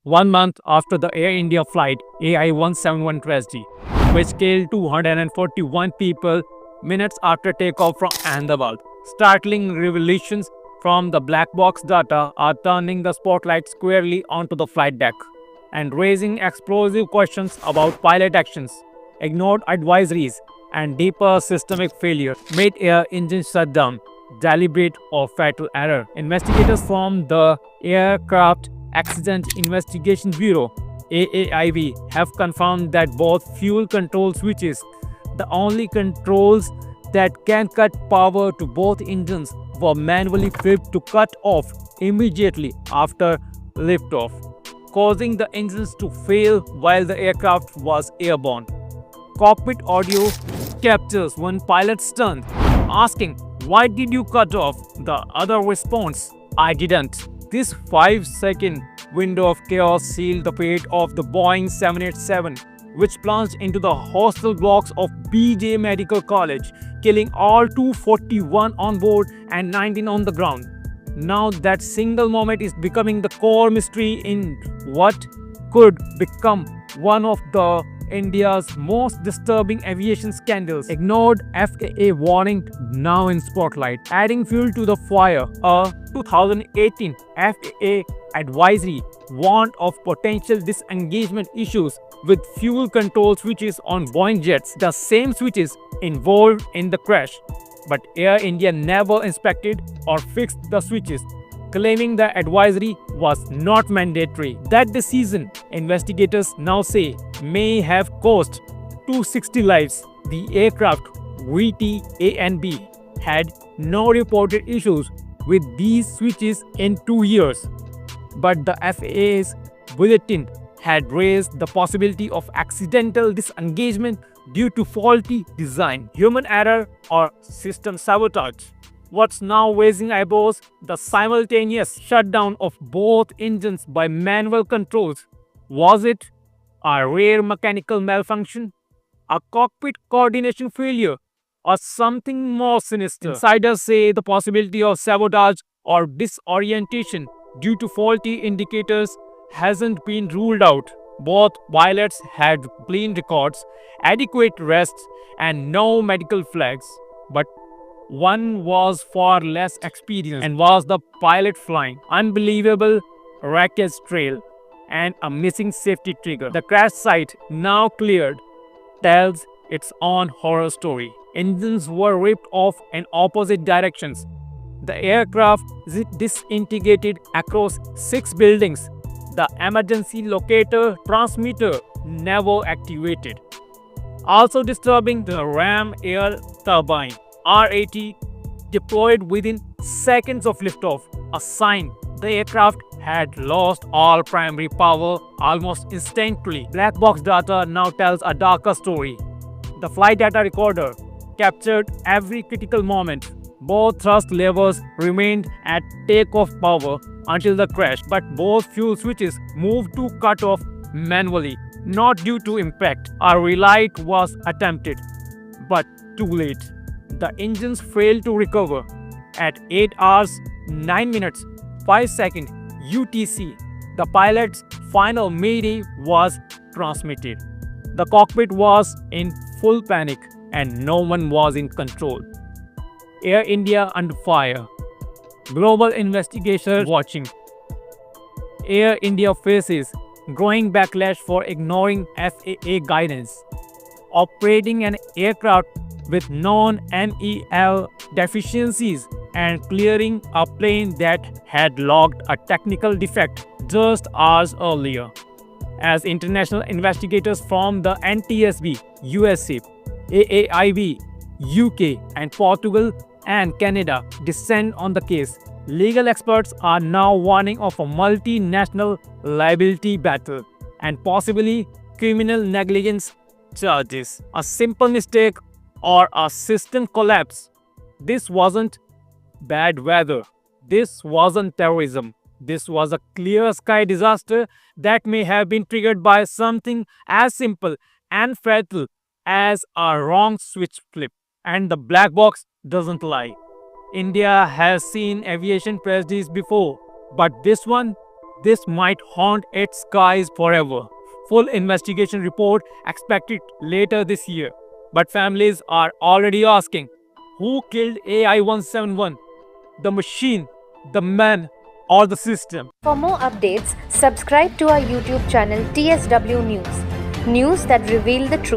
1 month after the Air India flight AI-171 tragedy, which killed 241 people minutes after takeoff from Ahmedabad. Startling revelations from the black box data are turning the spotlight squarely onto the flight deck and raising explosive questions about pilot actions, ignored advisories, and deeper systemic failure. Mid-air engine shutdown, deliberate or fatal error. Investigators from the Aircraft Accident Investigation Bureau (AAIB) have confirmed that both fuel control switches, the only controls that can cut power to both engines, were manually flipped to cut off immediately after liftoff, causing the engines to fail while the aircraft was airborne. Cockpit audio captures one pilot stunned, asking, "Why did you cut off?" The other responds, "I didn't." This 5-second window of chaos sealed the fate of the Boeing 787, which plunged into the hostel blocks of BJ Medical College, killing all 241 on board and 19 on the ground. Now that single moment is becoming the core mystery in what could become one of the India's most disturbing aviation scandals. Ignored FAA warning now in spotlight. Adding fuel to the fire, a 2018 FAA advisory warned of potential disengagement issues with fuel control switches on Boeing jets, the same switches involved in the crash. But Air India never inspected or fixed the switches, claiming the advisory was not mandatory. That decision, investigators now say, may have cost 260 lives. The aircraft VT-A and B had no reported issues with these switches in 2 years, but the FAA's bulletin had raised the possibility of accidental disengagement due to faulty design, human error, or system sabotage. What's now raising eyebrows? The simultaneous shutdown of both engines by manual controls. Was it a rare mechanical malfunction, a cockpit coordination failure, or something more sinister? Insiders say the possibility of sabotage or disorientation due to faulty indicators hasn't been ruled out. Both pilots had clean records, adequate rest, and no medical flags. But one was far less experienced and was the pilot flying. Unbelievable wreckage trail and a missing safety trigger. The crash site, now cleared, tells its own horror story. Engines were ripped off in opposite directions. The aircraft disintegrated across 6 buildings. The emergency locator transmitter never activated. Also disturbing, the Ram Air Turbine R80 deployed within seconds of liftoff, a sign the aircraft had lost all primary power almost instantly. Black box data now tells a darker story. The flight data recorder captured every critical moment. Both thrust levers remained at takeoff power until the crash, but both fuel switches moved to cut off manually, not due to impact. A relight was attempted, but too late. The engines failed to recover. At 8 hours, 9 minutes, 5 seconds UTC, the pilot's final mayday was transmitted. The cockpit was in full panic and no one was in control. Air India under fire. Global investigators watching. Air India faces growing backlash for ignoring FAA guidance. Operating an aircraft with known MEL deficiencies and clearing a plane that had logged a technical defect just hours earlier. As international investigators from the NTSB, USA, AAIB, UK, and Portugal and Canada descend on the case, legal experts are now warning of a multinational liability battle and possibly criminal negligence charges. A simple mistake or a system collapse. This wasn't bad weather. This wasn't terrorism. This was a clear sky disaster that may have been triggered by something as simple and fatal as a wrong switch flip. And the black box doesn't lie. India has seen aviation tragedies before, but this one, this might haunt its skies forever. Full investigation report expected later this year. But families are already asking, who killed AI 171? The machine, the man, or the system? For more updates, subscribe to our YouTube channel TSW News. News that reveal the truth.